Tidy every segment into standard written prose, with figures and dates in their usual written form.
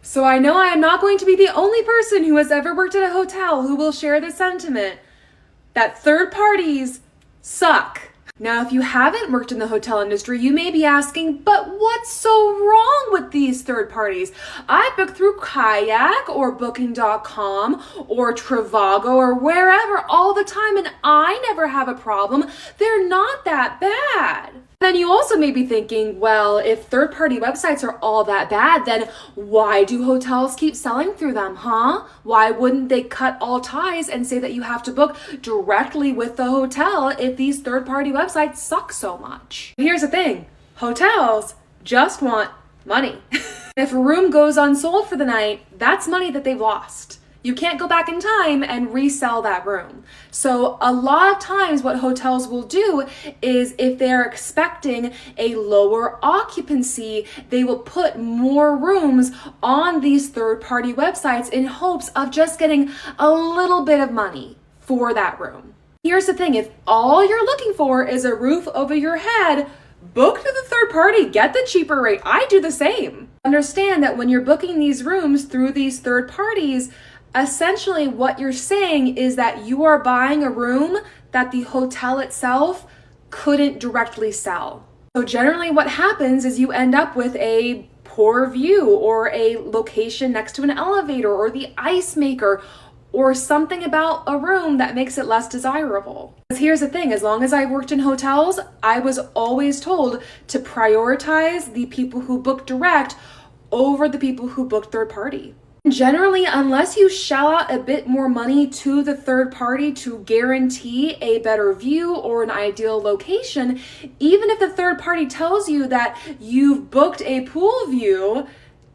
So I know I am not going to be the only person who has ever worked at a hotel who will share the sentiment that third parties suck. Now, if you haven't worked in the hotel industry, you may be asking, but what's so wrong with these third parties? I book through Kayak or Booking.com or Trivago or wherever all the time, and I never have a problem. They're not that bad. Then you also may be thinking, well, if third-party websites are all that bad, then why do hotels keep selling through them, huh? Why wouldn't they cut all ties and say that you have to book directly with the hotel if these third-party websites suck so much? Here's the thing, hotels just want money. If a room goes unsold for the night, that's money that they've lost. You can't go back in time and resell that room. So a lot of times what hotels will do is if they're expecting a lower occupancy, they will put more rooms on these third-party websites in hopes of just getting a little bit of money for that room. Here's the thing, if all you're looking for is a roof over your head, book to the third party, get the cheaper rate. I do the same. Understand that when you're booking these rooms through these third parties, essentially what you're saying is that you are buying a room that the hotel itself couldn't directly sell. So generally what happens is you end up with a poor view or a location next to an elevator or the ice maker or something about a room that makes it less desirable. Because here's the thing, as long as I've worked in hotels, I was always told to prioritize the people who book direct over the people who book third party. Generally, unless you shell out a bit more money to the third party to guarantee a better view or an ideal location, even if the third party tells you that you've booked a pool view,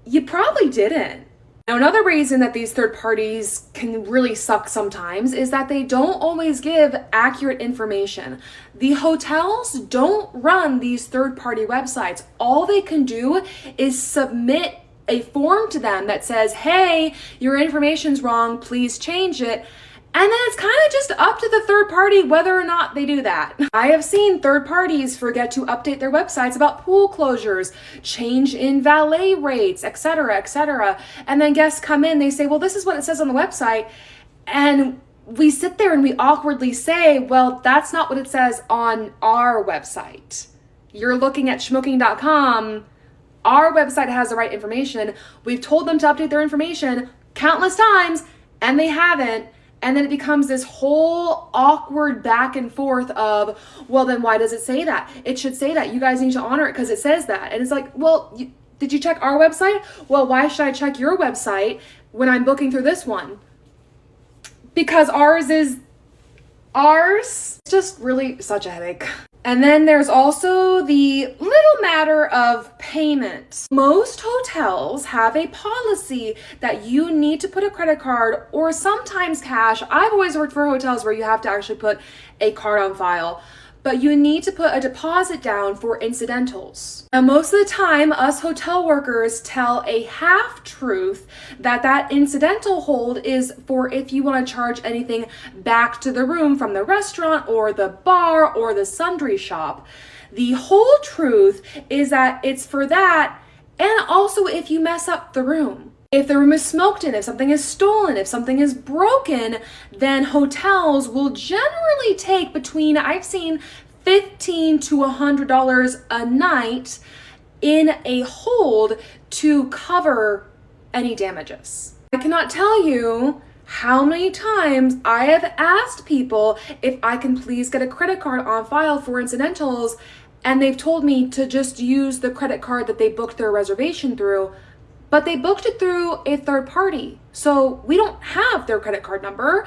you probably didn't. Now, another reason that these third parties can really suck sometimes is that they don't always give accurate information. The hotels don't run these third-party websites. All they can do is submit a form to them that says, hey, your information's wrong, please change it. And then it's kind of just up to the third party whether or not they do that. I have seen third parties forget to update their websites about pool closures, change in valet rates, etc., etc. And then guests come in, they say, well, this is what it says on the website. And we sit there and we awkwardly say, well, that's not what it says on our website. You're looking at schmooking.com. Our website has the right information. We've told them to update their information countless times and they haven't. And then it becomes this whole awkward back and forth of, well, then why does it say that? It should say that. You guys need to honor it because it says that. And it's like, well, did you check our website? Well, why should I check your website when I'm booking through this one? Because ours is ours. It's just really such a headache. And then there's also the little matter of payment. Most hotels have a policy that you need to put a credit card or sometimes cash. I've always worked for hotels where you have to actually put a card on file, but you need to put a deposit down for incidentals. Now, most of the time, us hotel workers tell a half-truth that incidental hold is for if you want to charge anything back to the room from the restaurant or the bar or the sundry shop. The whole truth is that it's for that, and also if you mess up the room. If the room is smoked in, if something is stolen, if something is broken, then hotels will generally take between, I've seen $15 to $100 a night in a hold to cover any damages. I cannot tell you how many times I have asked people if I can please get a credit card on file for incidentals, and they've told me to just use the credit card that they booked their reservation through. But they booked it through a third party, so we don't have their credit card number.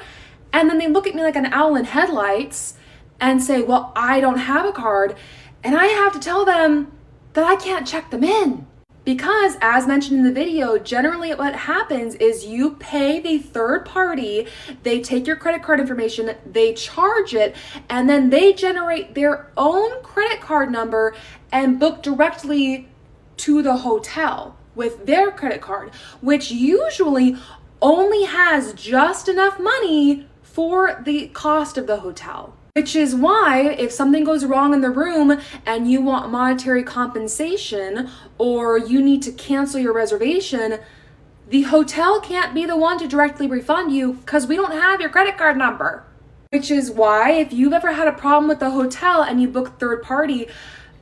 And then they look at me like an owl in headlights and say, well, I don't have a card. And I have to tell them that I can't check them in. Because as mentioned in the video, generally what happens is you pay the third party, they take your credit card information, they charge it, and then they generate their own credit card number and book directly to the hotel with their credit card, which usually only has just enough money for the cost of the hotel. Which is why if something goes wrong in the room and you want monetary compensation or you need to cancel your reservation, The hotel can't be the one to directly refund you because we don't have your credit card number. Which is why if you've ever had a problem with the hotel and you book third party,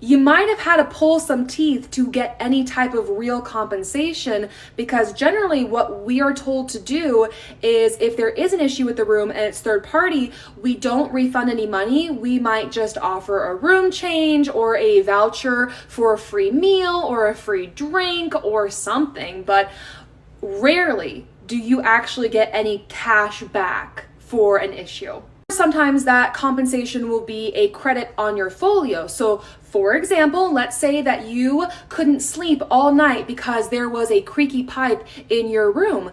you might have had to pull some teeth to get any type of real compensation, because generally what we are told to do is if there is an issue with the room and it's third party, we don't refund any money. We might just offer a room change or a voucher for a free meal or a free drink or something, but rarely do you actually get any cash back for an issue. Sometimes that compensation will be a credit on your folio. So for example, let's say that you couldn't sleep all night because there was a creaky pipe in your room.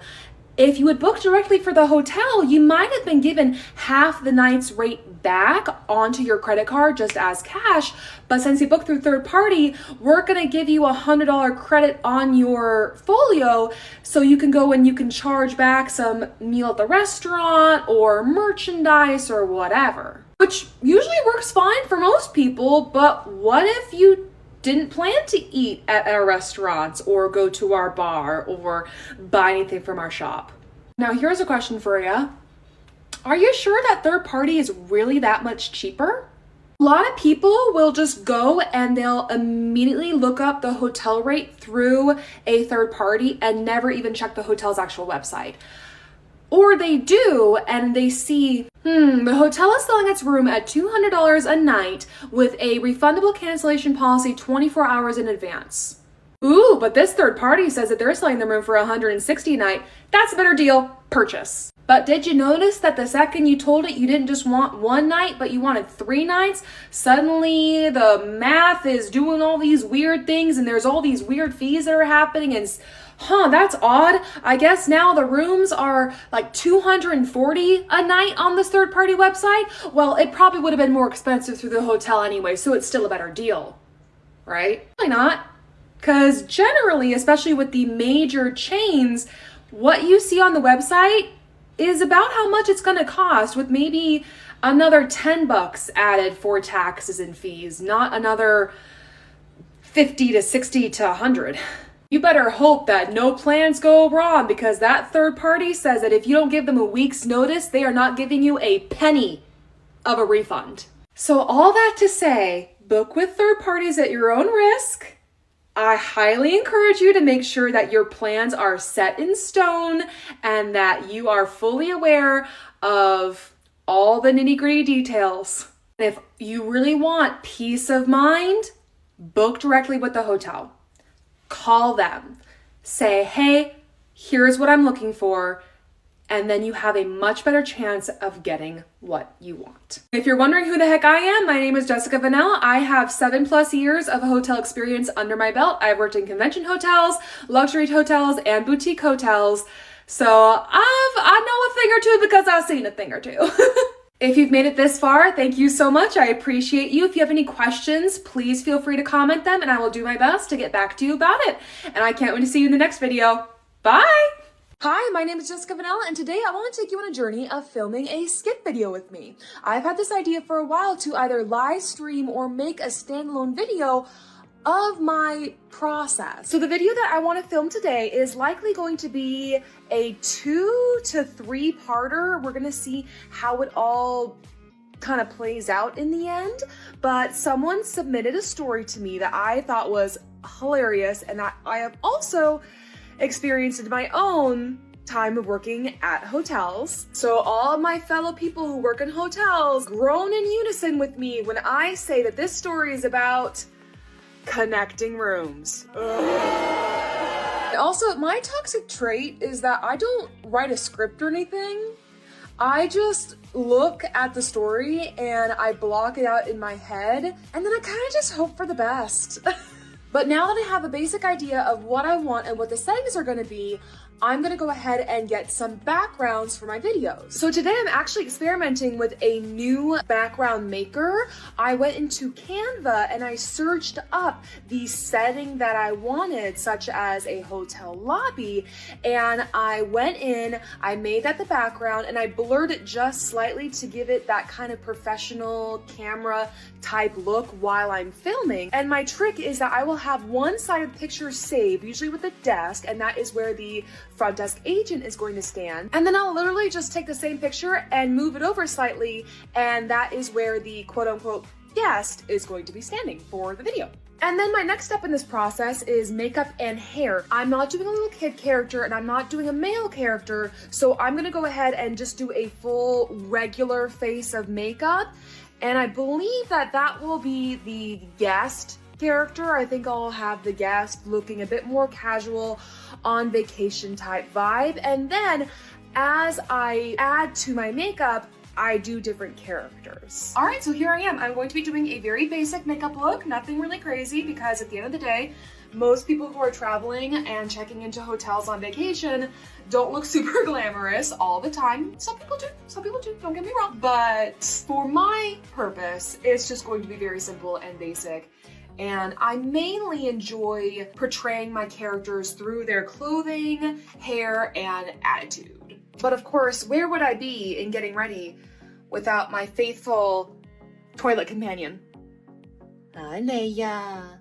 If you had booked directly for the hotel, you might have been given half the night's rate back onto your credit card just as cash. But since you booked through third party, we're gonna give you $100 credit on your folio so you can go and you can charge back some meal at the restaurant or merchandise or whatever. Which usually works fine for most people, but what if you didn't plan to eat at our restaurants or go to our bar or buy anything from our shop? Now here's a question for you. Are you sure that third party is really that much cheaper? A lot of people will just go and they'll immediately look up the hotel rate through a third party and never even check the hotel's actual website. Or they do and they see, the hotel is selling its room at $200 a night with a refundable cancellation policy 24 hours in advance. Ooh, but this third party says that they're selling the room for $160 a night. That's a better deal. Purchase. But did you notice that the second you told it you didn't just want one night, but you wanted 3 nights? Suddenly the math is doing all these weird things and there's all these weird fees that are happening and that's odd. I guess now the rooms are like $240 a night on this third party website. Well, it probably would have been more expensive through the hotel anyway, so it's still a better deal, right? Probably not. Because generally, especially with the major chains, what you see on the website is about how much it's going to cost, with maybe another $10 added for taxes and fees, not another 50 to 60 to 100. You better hope that no plans go wrong, because that third party says that if you don't give them a week's notice, they are not giving you a penny of a refund. So all that to say, book with third parties at your own risk. I highly encourage you to make sure that your plans are set in stone and that you are fully aware of all the nitty-gritty details. If you really want peace of mind, book directly with the hotel. Call them, say, hey, here's what I'm looking for, and then you have a much better chance of getting what you want. If you're wondering who the heck I am, my name is Jessica Vanell. I have 7+ years of hotel experience under my belt. I've worked in convention hotels, luxury hotels, and boutique hotels. So I know a thing or two because I've seen a thing or two. If you've made it this far, thank you so much. I appreciate you. If you have any questions, please feel free to comment them and I will do my best to get back to you about it. And I can't wait to see you in the next video. Bye! Hi, my name is Jessica Vanell, and today I want to take you on a journey of filming a skit video with me. I've had this idea for a while to either live stream or make a standalone video of my process. So the video that I want to film today is likely going to be a 2 to 3 parter. We're going to see how it all kind of plays out in the end, but someone submitted a story to me that I thought was hilarious and that I have also experienced in my own time of working at hotels. So all of my fellow people who work in hotels groan in unison with me when I say that this story is about connecting rooms. Ugh. Also, my toxic trait is that I don't write a script or anything. I just look at the story and I block it out in my head, and then I kind of just hope for the best. But now that I have a basic idea of what I want and what the settings are going to be, I'm going to go ahead and get some backgrounds for my videos. So today I'm actually experimenting with a new background maker. I went into Canva and I searched up the setting that I wanted, such as a hotel lobby, and I went in, I made that the background, and I blurred it just slightly to give it that kind of professional camera type look while I'm filming. And my trick is that I will have one side of the picture saved, usually with a desk, and that is where the front desk agent is going to stand. And then I'll literally just take the same picture and move it over slightly, and that is where the quote-unquote guest is going to be standing for the video. And then my next step in this process is makeup and hair. I'm not doing a little kid character and I'm not doing a male character, so I'm gonna go ahead and just do a full regular face of makeup. And I believe that that will be the guest character. I think I'll have the guest looking a bit more casual, on vacation type vibe. And then as I add to my makeup, I do different characters. All right, so here I am. I'm going to be doing a very basic makeup look, nothing really crazy, because at the end of the day, most people who are traveling and checking into hotels on vacation don't look super glamorous all the time. Some people do, don't get me wrong. But for my purpose, it's just going to be very simple and basic. And I mainly enjoy portraying my characters through their clothing, hair, and attitude. But of course, where would I be in getting ready without my faithful toilet companion? Hi, Leia.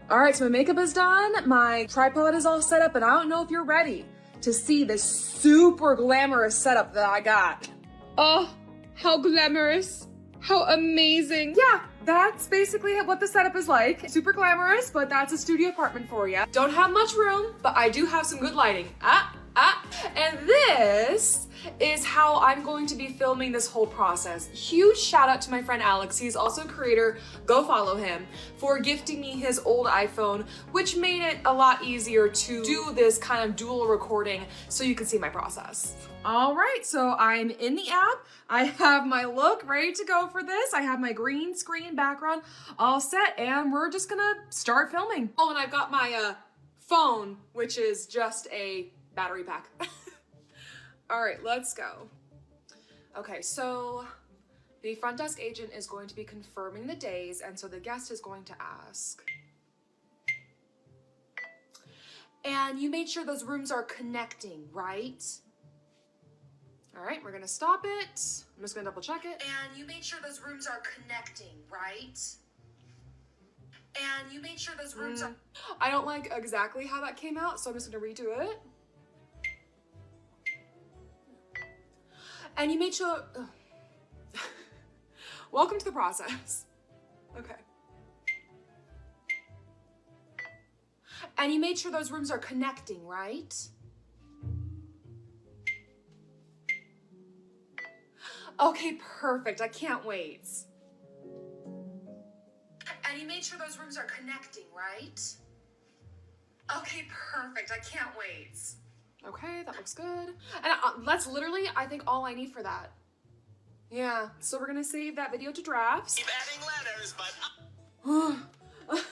All right, so my makeup is done, my tripod is all set up, and I don't know if you're ready to see this super glamorous setup that I got. Oh, how glamorous. How amazing. Yeah, that's basically what the setup is like. Super glamorous, but that's a studio apartment for you. Don't have much room, but I do have some good lighting. And this is how I'm going to be filming this whole process. Huge shout out to my friend Alex, he's also a creator, go follow him, for gifting me his old iPhone, which made it a lot easier to do this kind of dual recording so you can see my process. All right, so I'm in the app. I have my look ready to go for this. I have my green screen background all set, and we're just gonna start filming. Oh, and I've got my phone, which is just a battery pack. All right, let's go. Okay, so the front desk agent is going to be confirming the days, and so the guest is going to ask. And you made sure those rooms are connecting, right? All right, we're gonna stop it. I'm just gonna double check it. And you made sure those rooms are connecting, right? And you made sure those rooms are... I don't like exactly how that came out, so I'm just gonna redo it. And you made sure... Welcome to the process. Okay. And you made sure those rooms are connecting, right? Okay, perfect. I can't wait. And you made sure those rooms are connecting, right? Okay, perfect. I can't wait. Okay, that looks good. And that's literally, I think, all I need for that. Yeah, so we're gonna save that video to drafts. Keep adding letters, but...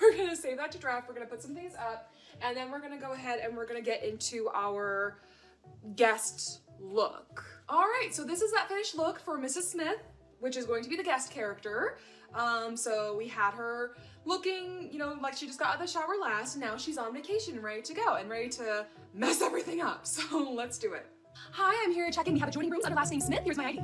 We're gonna save that to draft. We're gonna put some things up, and then we're gonna go ahead and we're gonna get into our guest look. All right, so this is that finished look for Mrs. Smith, which is going to be the guest character. So we had her looking, you know, like she just got out of the shower last, and now she's on vacation and ready to go and ready to mess everything up. So let's do it. Hi, I'm here to check in. We have adjoining rooms under last name Smith. Here's my ID.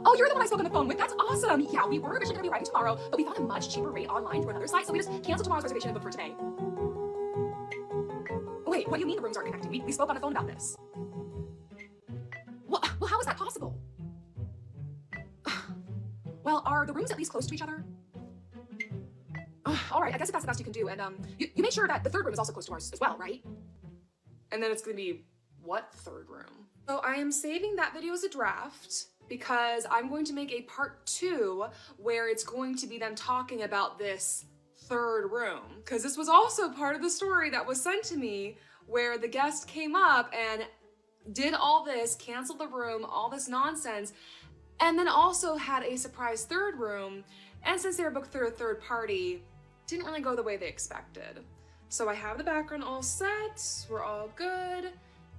Oh, you're the one I spoke on the phone with. That's awesome. Yeah, we were originally gonna be arriving tomorrow, but we found a much cheaper rate online through another site, so we just canceled tomorrow's reservation and booked for today. Wait, what do you mean the rooms aren't connecting? We spoke on the phone about this. Well, how is that possible? Well, are the rooms at least close to each other? All right, I guess if that's the best you can do. And you made sure that the third room is also close to ours as well, right? And then it's gonna be what third room? So I am saving that video as a draft because I'm going to make a part 2 where it's going to be them talking about this third room. Because this was also part of the story that was sent to me where the guest came up and did all this, canceled the room, all this nonsense, and then also had a surprise third room. And since they were booked through a third party, didn't really go the way they expected. So I have the background all set, we're all good.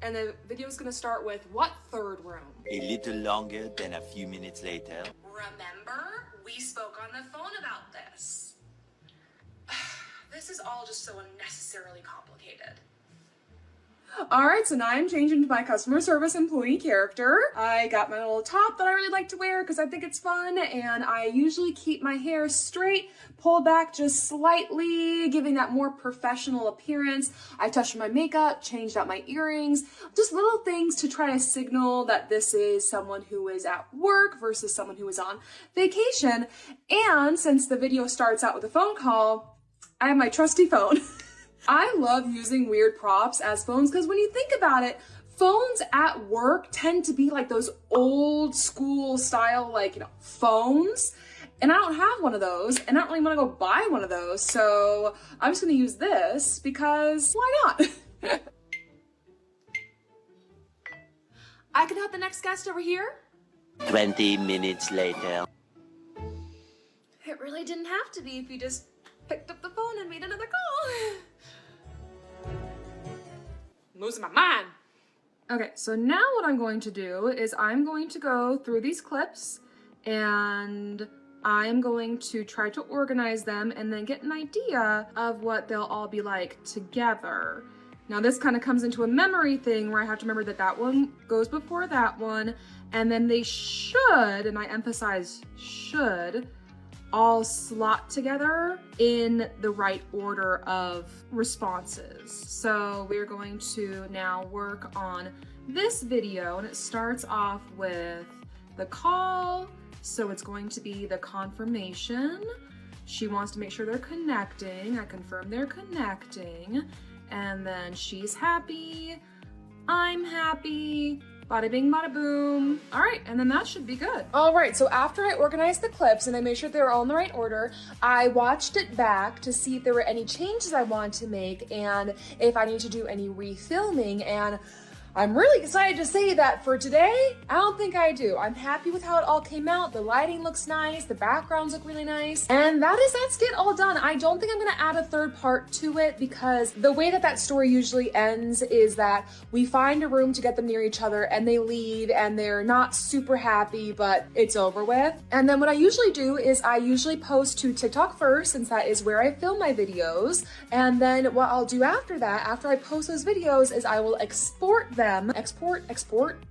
And the video is gonna start with what third room? A little longer than a few minutes later. Remember, we spoke on the phone about this. This is all just so unnecessarily complicated. Alright, so now I'm changing to my customer service employee character. I got my little top that I really like to wear because I think it's fun, and I usually keep my hair straight, pulled back just slightly, giving that more professional appearance. I touched my makeup, changed out my earrings, just little things to try to signal that this is someone who is at work versus someone who is on vacation. And since the video starts out with a phone call, I have my trusty phone. I love using weird props as phones because when you think about it, phones at work tend to be like those old school style, like, phones. And I don't have one of those, and I don't really want to go buy one of those. So I'm just going to use this because why not? I can have the next guest over here. 20 minutes later. It really didn't have to be if you just picked up the phone and made another call. I'm losing my mind. Okay, so now what I'm going to do is I'm going to go through these clips and I'm going to try to organize them and then get an idea of what they'll all be like together. Now this kind of comes into a memory thing where I have to remember that that one goes before that one, and then they should, and I emphasize should, all slot together in the right order of responses. So we're going to now work on this video, and it starts off with the call. So it's going to be the confirmation. She wants to make sure they're connecting. I confirm they're connecting. And then she's happy. I'm happy. Bada bing, bada boom. All right, and then that should be good. All right, so after I organized the clips and I made sure they were all in the right order, I watched it back to see if there were any changes I wanted to make and if I need to do any refilming. And I'm really excited to say that for today, I don't think I do. I'm happy with how it all came out. The lighting looks nice, the backgrounds look really nice, and that is that skit all done. I don't think I'm gonna add a third part to it because the way that that story usually ends is that we find a room to get them near each other and they leave and they're not super happy, but it's over with. And then what I usually do is I usually post to TikTok first, since that is where I film my videos. And then what I'll do after that, after I post those videos, is I will export them. Export?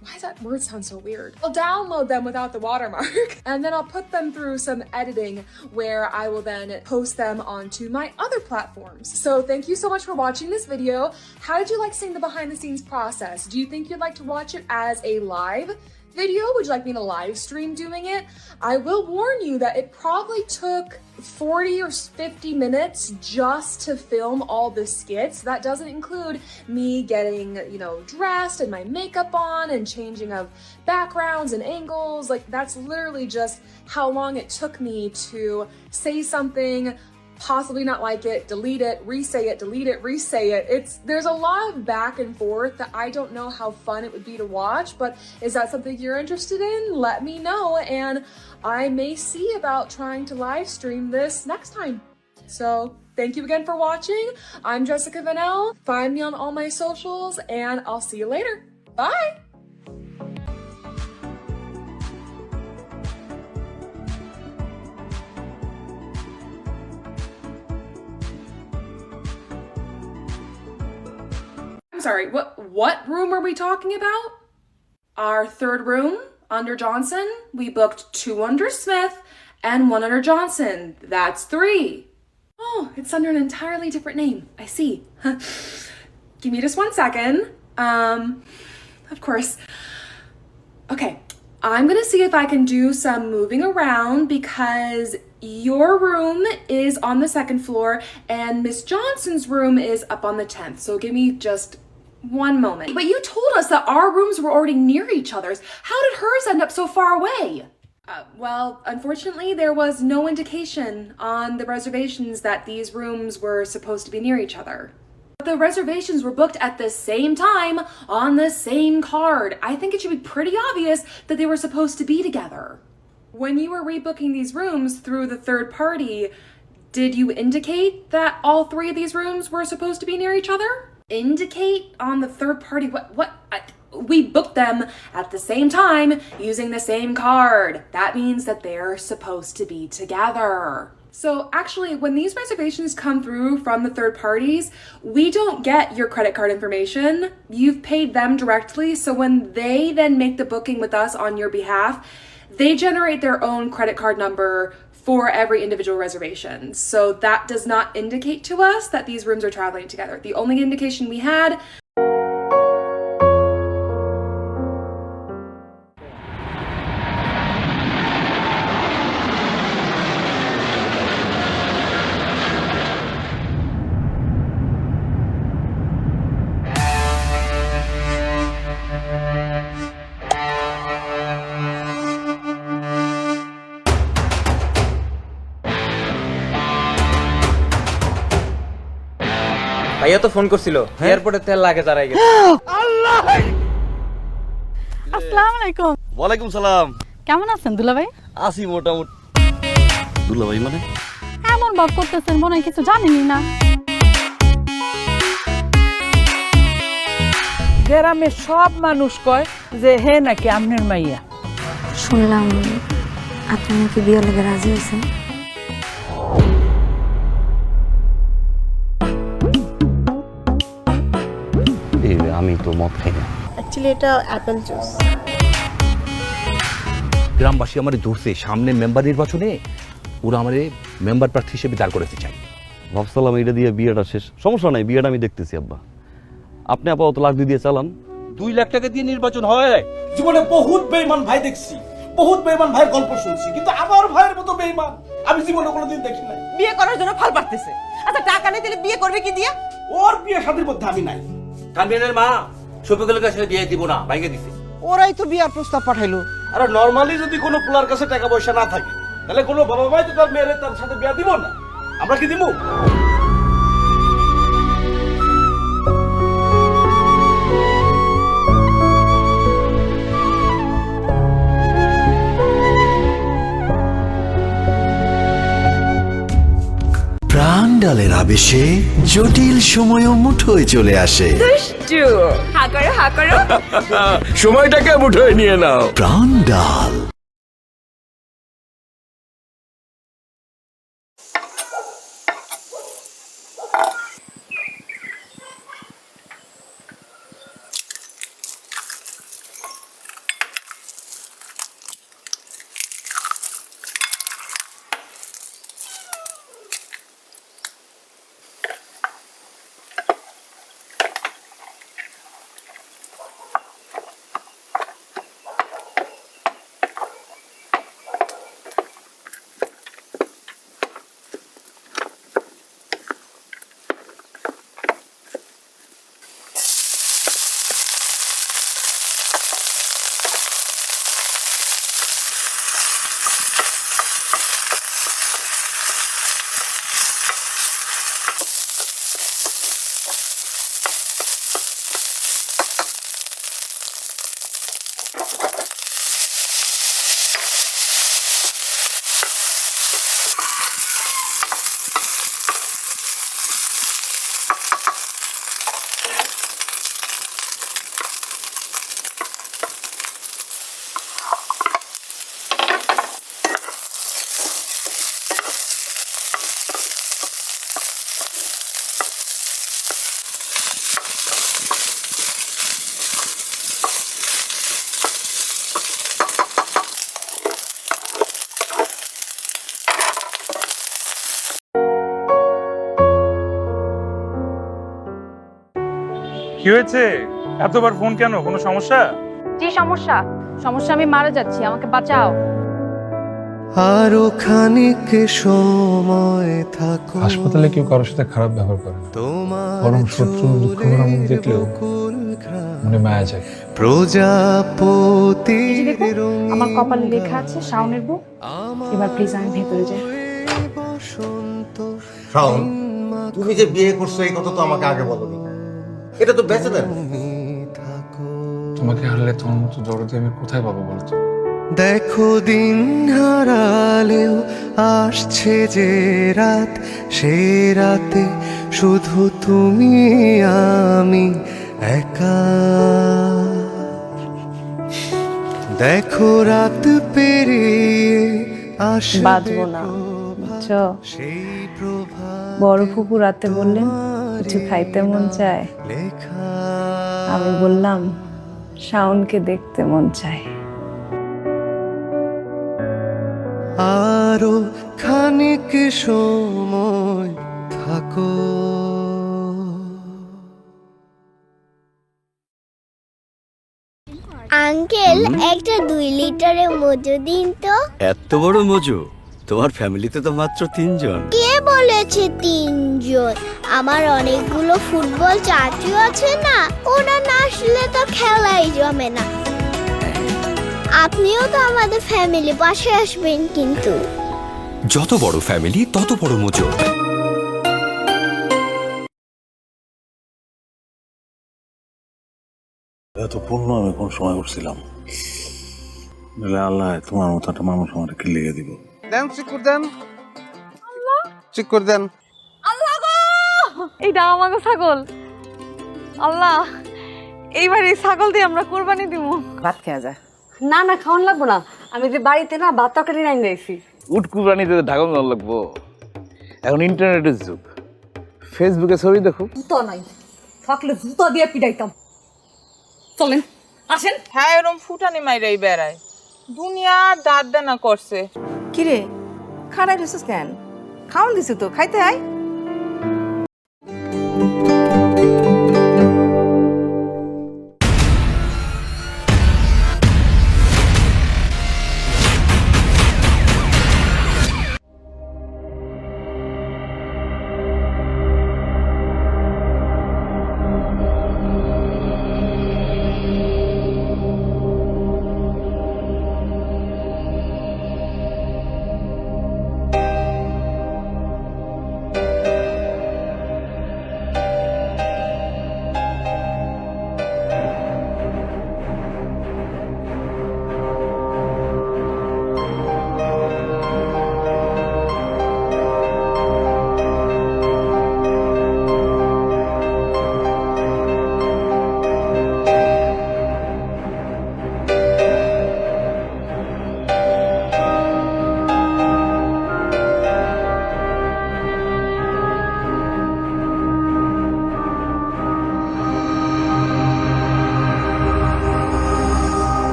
Why does that word sound so weird? I'll download them without the watermark and then I'll put them through some editing where I will then post them onto my other platforms. So thank you so much for watching this video. How did you like seeing the behind the scenes process? Do you think you'd like to watch it as a live video? Would you like me to live stream doing it? I will warn you that it probably took 40 or 50 minutes just to film all the skits. That doesn't include me getting, dressed and my makeup on and changing of backgrounds and angles. Like, that's literally just how long it took me to say something, possibly not like it, delete it, re-say it, delete it, re-say it. There's a lot of back and forth that I don't know how fun it would be to watch, but is that something you're interested in? Let me know, and I may see about trying to live stream this next time. So thank you again for watching. I'm Jessica Vanel. Find me on all my socials, and I'll see you later. Bye! Sorry, what room are we talking about? Our third room under Johnson. We booked 2 under Smith and 1 under Johnson. That's 3. Oh, it's under an entirely different name. I see. Give me just 1 second. Of course. Okay, I'm gonna see if I can do some moving around because your room is on the 2nd floor and Miss Johnson's room is up on the 10th. So give me just 1 moment. But you told us that our rooms were already near each other's. How did hers end up so far away? Well, unfortunately, there was no indication on the reservations that these rooms were supposed to be near each other. But the reservations were booked at the same time on the same card. I think it should be pretty obvious that they were supposed to be together. When you were rebooking these rooms through the third party, did you indicate that all 3 of these rooms were supposed to be near each other? Indicate on the third party? We booked them at the same time using the same card. That means that they're supposed to be together. So actually, when these reservations come through from the third parties, we don't get your credit card information. You've paid them directly. So when they then make the booking with us on your behalf, they generate their own credit card number for every individual reservation. So that does not indicate to us that these rooms are traveling together. The only indication we had ভাইয়া তো phone করছিল এয়ারপোর্টে তেল লাগে দাঁড়াই গেছে। আসসালামু আলাইকুম। ওয়ালাইকুম সালাম। কেমন আছেন দুলা ভাই? আসি মোটামুটি। দুলা ভাই মানে? এমন ভাব করতেছেন মনে হয় কিছু জানেনই না। গ্রামে সব মানুষ কয় যে হে নাকি আমনের মাইয়া। শুনলাম আপনি নাকি বিয়ে লেগে রাজি হয়েছেন। আমি তো মদ খাই না। অ্যাকচুয়ালি এটা অ্যাপেল জুস। গ্রামবাসী আমার ধরছে সামনে মেম্বার নির্বাচনে ওরা আমার মেম্বার প্রার্থী হিসেবে দাঁড় করতে চাই। ভাবছিলাম এটা দিয়ে বিয়েটা শেষ, সমস্যা নাই, বিয়েটা আমি দেখতেছি আব্বা। আপনি আপাতত লাখ দিয়ে চালান। 2 লাখ টাকা দিয়ে নির্বাচন হয়? জীবনে বহুত বেঈমান ভাই দেখছি, বহুত বেঈমান ভাইয়ের গল্প শুনছি, কিন্তু আমার ভাইয়ের মতো বেঈমান আমি জীবনে কোনোদিন দেখি নাই। বিয়ে করার জন্য ফাল পারতেছে। আচ্ছা টাকা নেই তাহলে বিয়ে করবে কি দিয়া? ওর বিয়ে শাদীর মধ্যে আমি নাই। কামিয়ানের মা শফিকুলের কাছে বিয়ে দিব না, ভাইকে দিছে। ওরাই তো বিয়ার প্রস্তাব পাঠাইলো। আর নরমালি যদি কোনো পোলার কাছে টাকা পয়সা না থাকে তাহলে কোনো বাবা মাই তো তার মেয়ের তার সাথে বিয়ে দিব না। আমরা কি দিব? প্রাণডালের আবেশে জটিল সময়ও মুঠোয় চলে আসে। সময়টাকে মুঠোয় নিয়ে নাও। প্রাণডাল। কি হয়েছে? এতবার ফোন কেন? কোনো সমস্যা? কি সমস্যা? সমস্যা আমি মারা যাচ্ছি, আমাকে বাঁচাও। আরো খানিক সময় থাকো। হাসপাতালে কেউ কারোর সাথে খারাপ ব্যবহার করে না, বরং শত্রুর দুঃখ ভরা মুখ দেখলেও মনে মায়া যায়। প্রজাপতি আমার কপালে লেখা আছে শাওনের বউ। এবার প্লিজ আমি ভেতরে যাই। শাওন, তুমি যে বিয়ে করছো এই কথা তো আমাকে আগে বলোনি। এটা তো বেঁচে দেন। তোমাকে হারলে তোমার মতো দরদে আমি কোথায় পাবো বলতো? দেখো দিন হারালেও আসছে যে রাত, সে রাতে শুধু তুমি আমি একা। দেখো রাত পেরিয়ে আসবে বাঁচবো না, বুঝছো বড় ফুপু রাতে বললেন কিছু খাইতে মন চায়, আমি বললাম শাওনকে দেখতে মন চায়। আরো খানিক সময় থাকো। আঙ্কেল একটা 2 লিটারের মজু দিন তো। এত বড় মজু? তোমার ফ্যামিলিতে তো মাত্র 3 জন। কে বলেছে 3 জন? আমার অনেকগুলো ফুটবল চাচু আছে না, ওরা না আসলে তো খেলাই জমে না। আপনিও তো আমাদের ফ্যামিলি পাশে আসবেন কিন্তু। যত বড় ফ্যামিলি তত বড় মজু। এত পূর্ণ আমি কোন সময় করছিলাম? আল্লাহ তোমার মতো একটা মানুষ আমার কি লেগে দিব। দেন চিকুর দেন, চিকুর দেন। আল্লাহ গো, এইটা আমাগো ছাগল। আল্লাহ, এইবার এই ছাগল দিয়ে আমরা কোরবানি দিব। ভাত খেয়ে যা। না না, খাওয়ান লাগবো না, আমি যে বাড়িতে না ভাত তরকারি রাইন দিয়েছি। উট কুরবানিতে ঢাকা লাগবো। এখন ইন্টারনেটের যুগ, ফেসবুকে ছবি দেখো। জুতো নাই, থাকলে জুতো দিয়ে পিটাইতাম। চলেন আসেন। হ্যাঁ, এরম ফুটানি মাইরাই বেড়ায়, দুনিয়া দাঁত দানা করছে। কিরে খাড়াই রয়েছিস কেন? খাওয়ান দিছি তো, খাইতে আয়।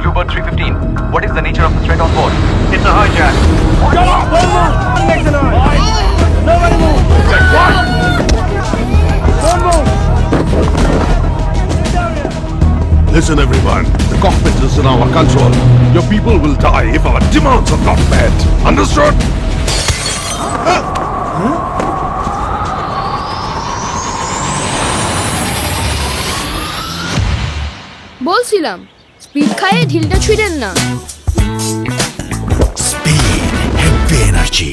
Bluebird 315, what is the nature of the threat on board? It's a hijack. Nobody move! Listen everyone, the cockpit is in our control. Your people will die if our demands are not met. Understood? বলছিলাম speed খায়ে ঢিলটা ছুঁড়েন না। Speed, heavy energy.